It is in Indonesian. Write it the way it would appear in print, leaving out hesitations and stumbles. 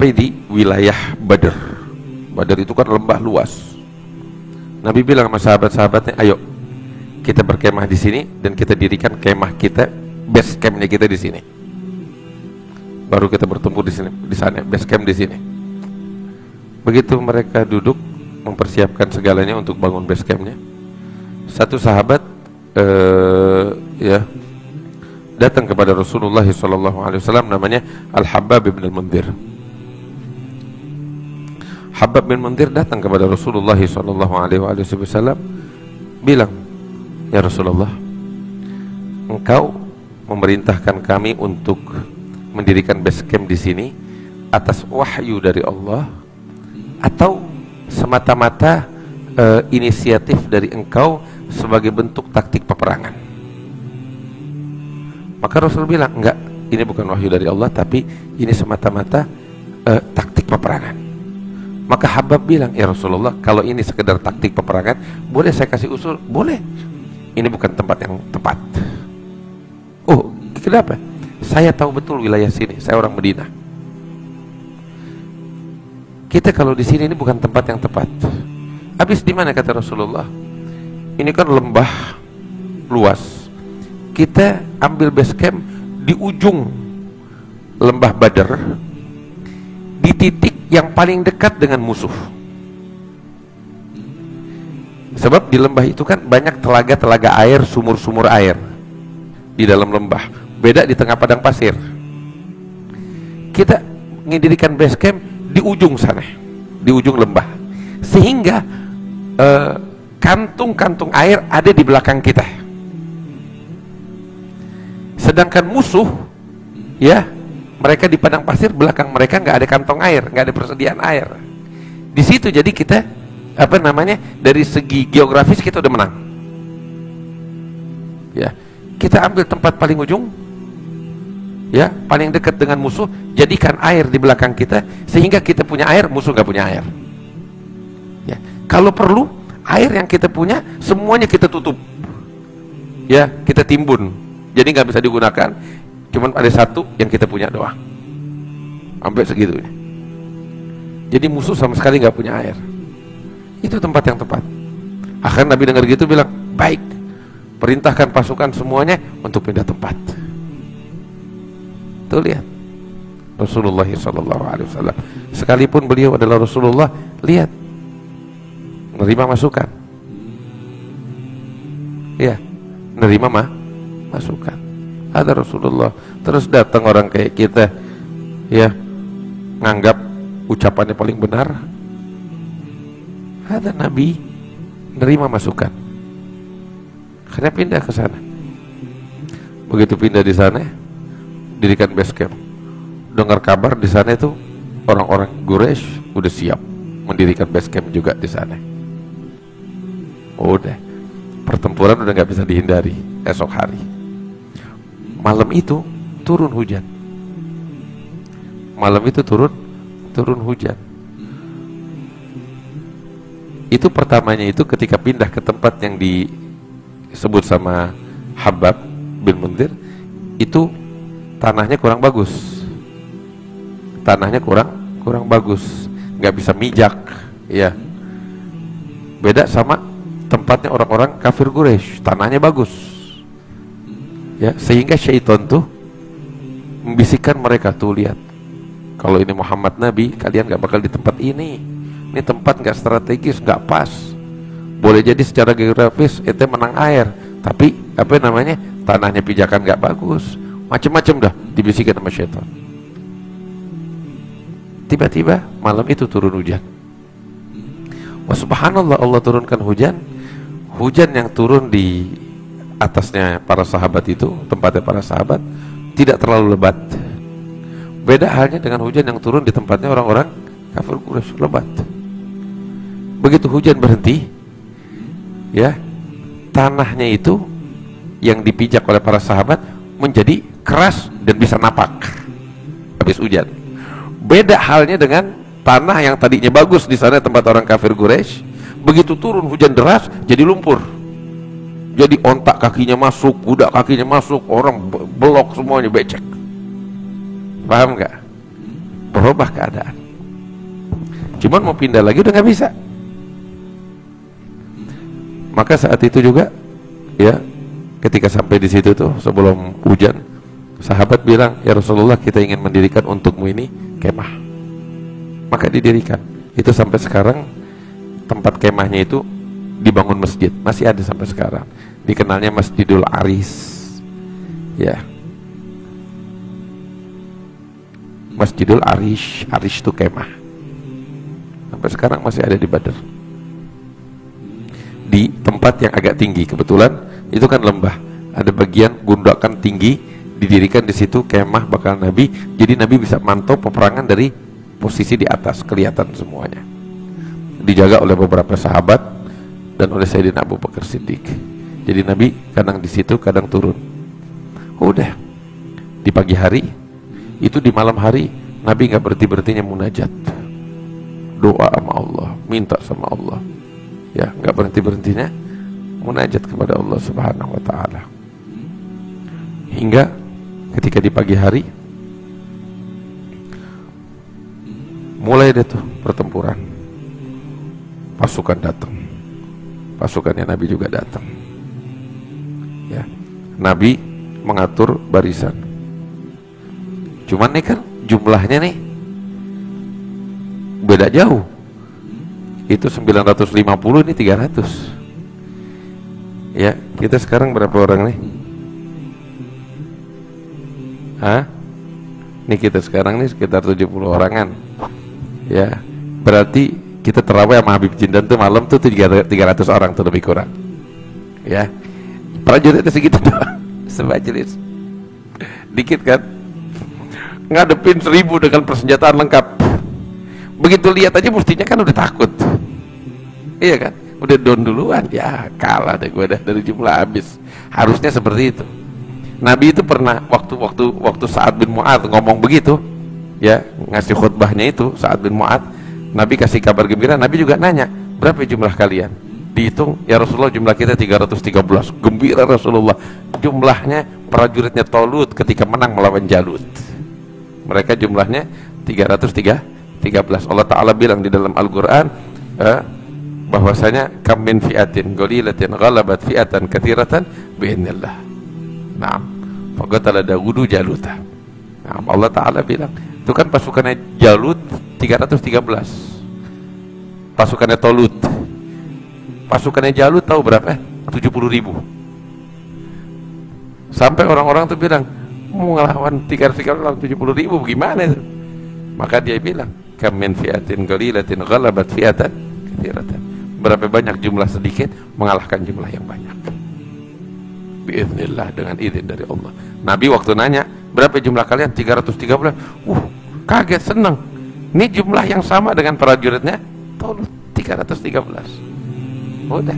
sampai di wilayah Badr. Badr itu kan lembah luas. Nabi bilang sama sahabat-sahabatnya, ayo kita berkemah di sini dan kita dirikan kemah kita, base campnya kita di sini. Baru kita bertemu di sini, di sana, base camp di sini. Begitu mereka duduk mempersiapkan segalanya untuk bangun base campnya, satu sahabat datang kepada Rasulullah SAW, namanya Al-Habbab bin Al-Mundhir. Habbab bin Mundhir datang kepada Rasulullah SAW, bilang, ya Rasulullah, engkau memerintahkan kami untuk mendirikan base camp di sini atas wahyu dari Allah atau semata-mata inisiatif dari engkau sebagai bentuk taktik peperangan? Maka Rasul bilang, enggak, ini bukan wahyu dari Allah, tapi ini semata-mata taktik peperangan. Maka Habab bilang, ya Rasulullah, kalau ini sekedar taktik peperangan, boleh saya kasih usul? Boleh. Ini bukan tempat yang tepat. Oh, kenapa? Saya tahu betul wilayah sini, saya orang Madinah. Kita kalau di sini ini bukan tempat yang tepat. Habis di mana, kata Rasulullah? Ini kan lembah luas. Kita ambil base camp di ujung lembah Badr, di titik yang paling dekat dengan musuh. Sebab di lembah itu kan banyak telaga-telaga air, sumur-sumur air di dalam lembah. Beda di tengah padang pasir. Kita mendirikan base camp di ujung sana, di ujung lembah, sehingga kantung-kantung air ada di belakang kita. Sedangkan musuh, ya, mereka di padang pasir, belakang mereka nggak ada kantong air, nggak ada persediaan air. Di situ jadi kita, dari segi geografis kita udah menang. Ya, kita ambil tempat paling ujung, ya, paling dekat dengan musuh, jadikan air di belakang kita, sehingga kita punya air, musuh nggak punya air. Ya, kalau perlu air yang kita punya semuanya kita tutup, ya, kita timbun, jadi nggak bisa digunakan. Cuman ada satu yang kita punya doang, sampai segitunya. Jadi musuh sama sekali nggak punya air. Itu tempat yang tepat. Akhirnya Nabi dengar gitu bilang, baik, perintahkan pasukan semuanya untuk pindah tempat. Tuh lihat, Rasulullah SAW, sekalipun beliau adalah Rasulullah, lihat, menerima masukan. Ya, menerima masukan. Ada Rasulullah. Terus datang orang kayak kita, ya, nganggap ucapannya paling benar. Ada Nabi menerima masukan. Akhirnya pindah ke sana. Begitu pindah di sana, dirikan base camp. Dengar kabar di sana itu orang-orang Quraisy udah siap mendirikan base camp juga di sana. Udah, pertempuran udah nggak bisa dihindari. Esok hari, malam itu turun hujan. Malam itu turun hujan. Itu pertamanya itu ketika pindah ke tempat yang disebut sama Habbab bin Mundhir, itu tanahnya kurang bagus. Tanahnya kurang bagus, nggak bisa mijak, ya. Beda sama tempatnya orang-orang kafir Quraisy, tanahnya bagus. Ya, sehingga syaitan tuh membisikkan mereka, tuh lihat, kalau ini Muhammad Nabi, kalian gak bakal di tempat ini. Ini tempat gak strategis, gak pas. Boleh jadi secara geografis ente menang air, tapi tanahnya pijakan gak bagus. Macem-macem dah dibisikkan sama syaitan. Tiba-tiba malam itu turun hujan. Wah, subhanallah, Allah turunkan hujan. Hujan yang turun di atasnya para sahabat itu, tempatnya para sahabat, tidak terlalu lebat. Beda halnya dengan hujan yang turun di tempatnya orang-orang kafir Quraisy, lebat. Begitu hujan berhenti, ya, tanahnya itu yang dipijak oleh para sahabat menjadi keras dan bisa napak habis hujan. Beda halnya dengan tanah yang tadinya bagus di sana tempat orang kafir Quraisy, begitu turun hujan deras jadi lumpur. Jadi ontak kakinya masuk, kuda kakinya masuk, orang belok semuanya, becek. Paham nggak? berubah keadaan. Cuman mau pindah lagi udah nggak bisa. Maka saat itu juga ya, ketika sampai di situ tuh sebelum hujan, sahabat bilang, ya Rasulullah, kita ingin mendirikan untukmu ini kemah. Maka didirikan. Itu sampai sekarang tempat kemahnya itu dibangun masjid, masih ada sampai sekarang. Dikenalnya Masjidul Aris. Ya. Masjidul Arish, Arish itu kemah. Sampai sekarang masih ada di Badr. Di tempat yang agak tinggi, kebetulan itu kan lembah, ada bagian gundukan tinggi, didirikan di situ kemah bakal Nabi. Jadi Nabi bisa mantau peperangan dari posisi di atas, kelihatan semuanya. Dijaga oleh beberapa sahabat dan oleh Sayyidina Abu Bakar Siddiq. Jadi Nabi kadang di situ, kadang turun. Udah di pagi hari, itu di malam hari Nabi nggak berhenti-berhentinya munajat, doa sama Allah, minta sama Allah. Ya, nggak berhenti-berhentinya munajat kepada Allah Subhanahu wa taala. Hingga ketika di pagi hari mulai deh tuh pertempuran. Pasukan datang. Pasukannya Nabi juga datang. Ya. Nabi mengatur barisan. Cuman nih kan jumlahnya nih beda jauh. Itu 950, ini 300. Ya, kita sekarang berapa orang nih? Hah? Nih kita sekarang nih sekitar 70 orangan. Ya, berarti kita terawih sama Habib Jindan tuh malam tuh 300 orang tuh lebih kurang. Ya, prajuritnya segitu doang, sebajenis. Dikit kan? Ngadepin 1000 dengan persenjataan lengkap. Begitu lihat aja mestinya kan udah takut. Iya kan? Udah down duluan. Ya kalah deh gue dah, dari jumlah habis. Harusnya seperti itu. Nabi itu pernah waktu Sa'ad bin Mu'adz ngomong begitu, ya, ngasih khutbahnya itu Sa'ad bin Mu'adz, Nabi kasih kabar gembira. Nabi juga nanya, berapa jumlah kalian? Dihitung, ya Rasulullah jumlah kita 313. Gembira Rasulullah. Jumlahnya prajuritnya Talut ketika menang melawan Jalut. Mereka jumlahnya 313. Allah Ta'ala bilang di dalam Al-Quran bahwasanya kam min fi'atin qalilatin ghalabat fi'atan katsiratan bi'idznillah. Naam. Faqatala Dawudu Jaluta. Nah, Allah Ta'ala bilang, itu kan pasukannya Jalut 313. Pasukannya Talut. Pasukannya Jalut tahu berapa? 70.000. Sampai orang-orang tuh bilang, mau ngelawan 313 70.000 gimana itu? Maka dia bilang, kam min fi'atin qalilatin ghalabat fi'atan katsiratan. Berapa banyak jumlah sedikit mengalahkan jumlah yang banyak. Biiznillah, dengan izin dari Allah. Nabi waktu nanya, berapa jumlah kalian? 313. Kaget, senang. Ini jumlah yang sama dengan prajuritnya Talut 313. Udah.